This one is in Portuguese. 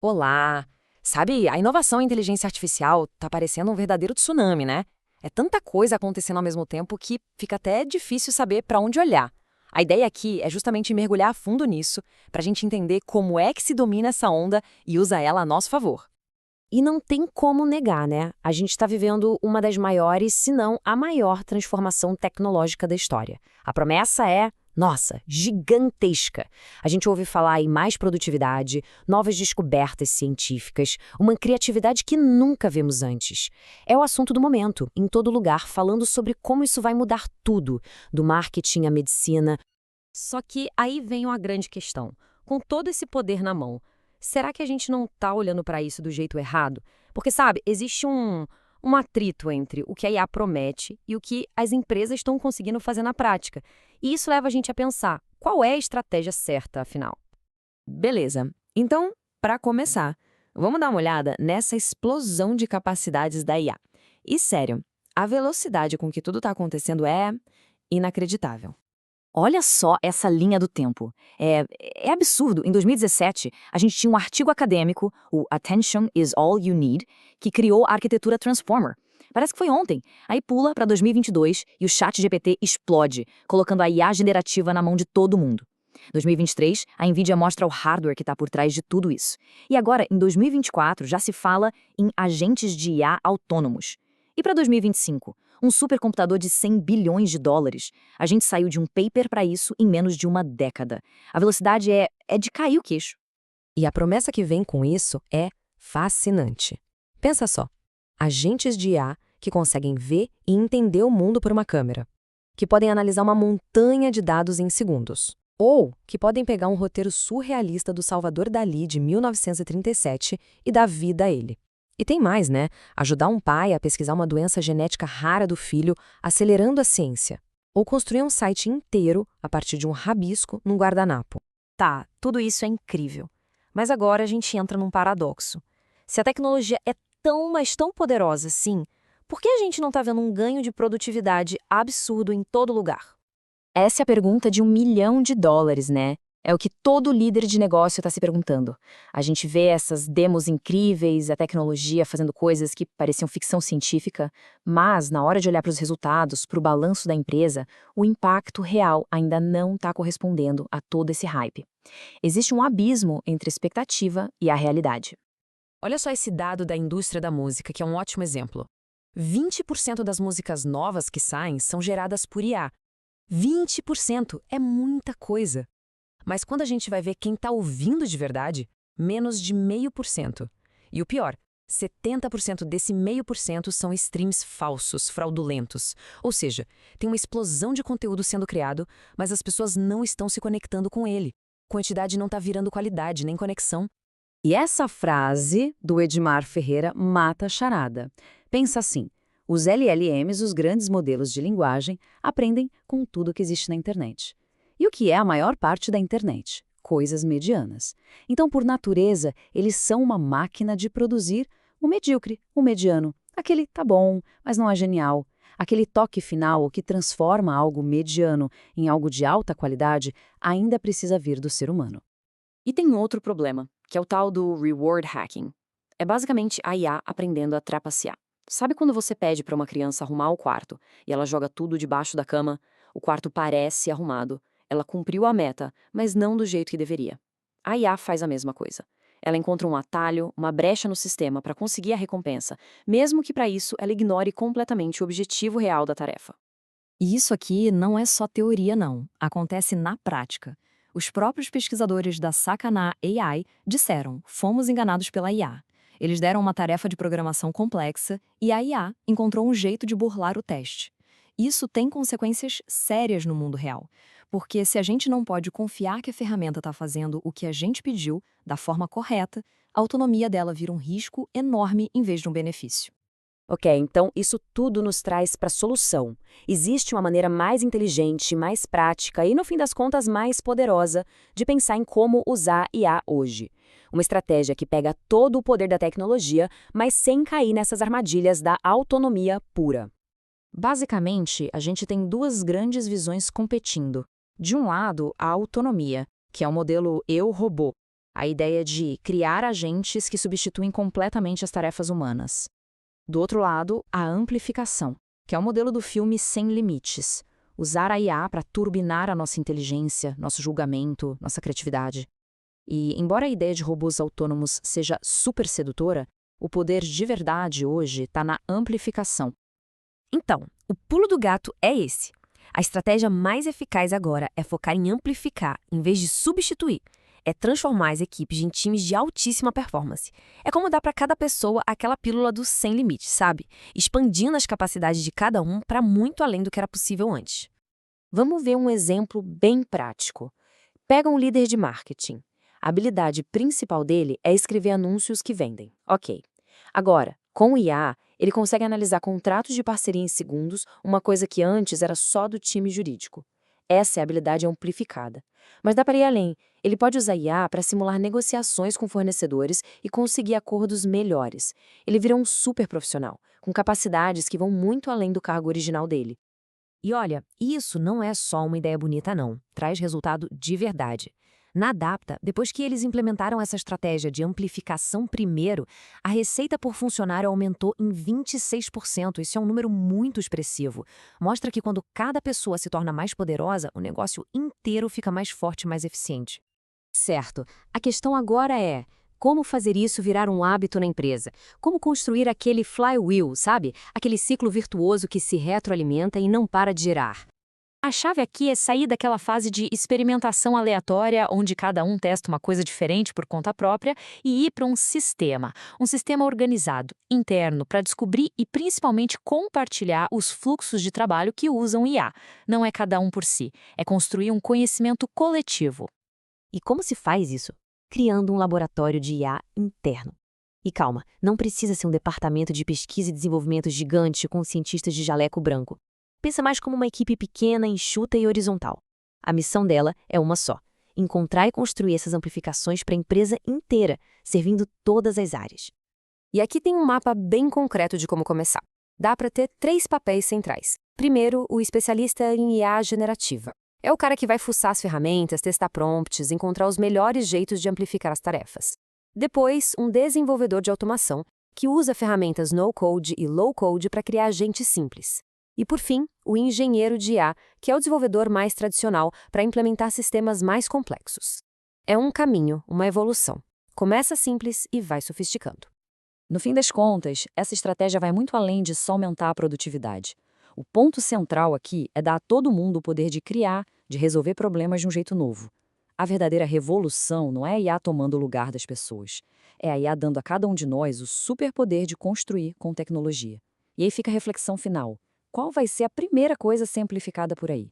Olá! Sabe, a inovação em inteligência artificial tá parecendo um verdadeiro tsunami, né? É tanta coisa acontecendo ao mesmo tempo que fica até difícil saber para onde olhar. A ideia aqui é justamente mergulhar a fundo nisso, para a gente entender como é que se domina essa onda e usa ela a nosso favor. E não tem como negar, né? A gente está vivendo uma das maiores, se não a maior transformação tecnológica da história. A promessa é, nossa, gigantesca. A gente ouve falar em mais produtividade, novas descobertas científicas, uma criatividade que nunca vimos antes. É o assunto do momento, em todo lugar, falando sobre como isso vai mudar tudo, do marketing à medicina. Só que aí vem uma grande questão. Com todo esse poder na mão, será que a gente não está olhando para isso do jeito errado? Porque, sabe, existe um atrito entre o que a IA promete e o que as empresas estão conseguindo fazer na prática. E isso leva a gente a pensar, qual é a estratégia certa, afinal? Beleza. Então, para começar, vamos dar uma olhada nessa explosão de capacidades da IA. E sério, a velocidade com que tudo está acontecendo é inacreditável. Olha só essa linha do tempo. É absurdo. Em 2017, a gente tinha um artigo acadêmico, o Attention is All You Need, que criou a arquitetura Transformer. Parece que foi ontem. Aí pula para 2022 e o ChatGPT explode, colocando a IA generativa na mão de todo mundo. 2023, a NVIDIA mostra o hardware que está por trás de tudo isso. E agora, em 2024, já se fala em agentes de IA autônomos. E para 2025? Um supercomputador de 100 bilhões de dólares. A gente saiu de um paper para isso em menos de uma década. A velocidade é de cair o queixo. E a promessa que vem com isso é fascinante. Pensa só, agentes de IA que conseguem ver e entender o mundo por uma câmera, que podem analisar uma montanha de dados em segundos, ou que podem pegar um roteiro surrealista do Salvador Dalí de 1937 e dar vida a ele. E tem mais, né? Ajudar um pai a pesquisar uma doença genética rara do filho, acelerando a ciência. Ou construir um site inteiro a partir de um rabisco num guardanapo. Tá, tudo isso é incrível. Mas agora a gente entra num paradoxo. Se a tecnologia é tão, mas tão poderosa assim, por que a gente não está vendo um ganho de produtividade absurdo em todo lugar? Essa é a pergunta de US$ 1 milhão, né? É o que todo líder de negócio está se perguntando. A gente vê essas demos incríveis, a tecnologia fazendo coisas que pareciam ficção científica, mas na hora de olhar para os resultados, para o balanço da empresa, o impacto real ainda não está correspondendo a todo esse hype. Existe um abismo entre a expectativa e a realidade. Olha só esse dado da indústria da música, que é um ótimo exemplo. 20% das músicas novas que saem são geradas por IA. 20% é muita coisa. Mas quando a gente vai ver quem está ouvindo de verdade, menos de 0,5%. E o pior, 70% desse 0,5% são streams falsos, fraudulentos. Ou seja, tem uma explosão de conteúdo sendo criado, mas as pessoas não estão se conectando com ele. Quantidade não está virando qualidade, nem conexão. E essa frase do Edmar Ferreira mata a charada. Pensa assim, os LLMs, os grandes modelos de linguagem, aprendem com tudo que existe na internet. E o que é a maior parte da internet? Coisas medianas. Então, por natureza, eles são uma máquina de produzir o medíocre, o mediano. Aquele tá bom, mas não é genial. Aquele toque final, o que transforma algo mediano em algo de alta qualidade, ainda precisa vir do ser humano. E tem outro problema, que é o tal do reward hacking. É basicamente a IA aprendendo a trapacear. Sabe quando você pede para uma criança arrumar o quarto e ela joga tudo debaixo da cama? O quarto parece arrumado. Ela cumpriu a meta, mas não do jeito que deveria. A IA faz a mesma coisa. Ela encontra um atalho, uma brecha no sistema para conseguir a recompensa, mesmo que para isso ela ignore completamente o objetivo real da tarefa. E isso aqui não é só teoria, não. Acontece na prática. Os próprios pesquisadores da Sakana AI disseram: fomos enganados pela IA. Eles deram uma tarefa de programação complexa e a IA encontrou um jeito de burlar o teste. Isso tem consequências sérias no mundo real, porque se a gente não pode confiar que a ferramenta está fazendo o que a gente pediu, da forma correta, a autonomia dela vira um risco enorme em vez de um benefício. Ok, então isso tudo nos traz para a solução. Existe uma maneira mais inteligente, mais prática e, no fim das contas, mais poderosa de pensar em como usar IA hoje. Uma estratégia que pega todo o poder da tecnologia, mas sem cair nessas armadilhas da autonomia pura. Basicamente, a gente tem duas grandes visões competindo. De um lado, a autonomia, que é o modelo eu-robô. A ideia de criar agentes que substituem completamente as tarefas humanas. Do outro lado, a amplificação, que é o modelo do filme Sem Limites. Usar a IA para turbinar a nossa inteligência, nosso julgamento, nossa criatividade. E, embora a ideia de robôs autônomos seja super sedutora, o poder de verdade hoje está na amplificação. Então, o pulo do gato é esse. A estratégia mais eficaz agora é focar em amplificar, em vez de substituir. É transformar as equipes em times de altíssima performance. É como dar para cada pessoa aquela pílula do sem limites, sabe? Expandindo as capacidades de cada um para muito além do que era possível antes. Vamos ver um exemplo bem prático. Pega um líder de marketing. A habilidade principal dele é escrever anúncios que vendem. Ok. Agora, com o IA, ele consegue analisar contratos de parceria em segundos, uma coisa que antes era só do time jurídico. Essa é a habilidade amplificada. Mas dá para ir além. Ele pode usar IA para simular negociações com fornecedores e conseguir acordos melhores. Ele vira um super profissional, com capacidades que vão muito além do cargo original dele. E olha, isso não é só uma ideia bonita, não. Traz resultado de verdade. Na Adapta, depois que eles implementaram essa estratégia de amplificação primeiro, a receita por funcionário aumentou em 26%. Isso é um número muito expressivo. Mostra que quando cada pessoa se torna mais poderosa, o negócio inteiro fica mais forte e mais eficiente. Certo. A questão agora é: como fazer isso virar um hábito na empresa? Como construir aquele flywheel, sabe? Aquele ciclo virtuoso que se retroalimenta e não para de gerar. A chave aqui é sair daquela fase de experimentação aleatória, onde cada um testa uma coisa diferente por conta própria, e ir para um sistema organizado, interno, para descobrir e principalmente compartilhar os fluxos de trabalho que usam IA. Não é cada um por si, é construir um conhecimento coletivo. E como se faz isso? Criando um laboratório de IA interno. E calma, não precisa ser um departamento de pesquisa e desenvolvimento gigante com cientistas de jaleco branco. Pensa mais como uma equipe pequena, enxuta e horizontal. A missão dela é uma só: encontrar e construir essas amplificações para a empresa inteira, servindo todas as áreas. E aqui tem um mapa bem concreto de como começar. Dá para ter 3 papéis centrais. Primeiro, o especialista em IA generativa. É o cara que vai fuçar as ferramentas, testar prompts, encontrar os melhores jeitos de amplificar as tarefas. Depois, um desenvolvedor de automação, que usa ferramentas no-code e low-code para criar agentes simples. E, por fim, o engenheiro de IA, que é o desenvolvedor mais tradicional para implementar sistemas mais complexos. É um caminho, uma evolução. Começa simples e vai sofisticando. No fim das contas, essa estratégia vai muito além de só aumentar a produtividade. O ponto central aqui é dar a todo mundo o poder de criar, de resolver problemas de um jeito novo. A verdadeira revolução não é a IA tomando o lugar das pessoas. É a IA dando a cada um de nós o superpoder de construir com tecnologia. E aí fica a reflexão final. Qual vai ser a primeira coisa a ser amplificada por aí?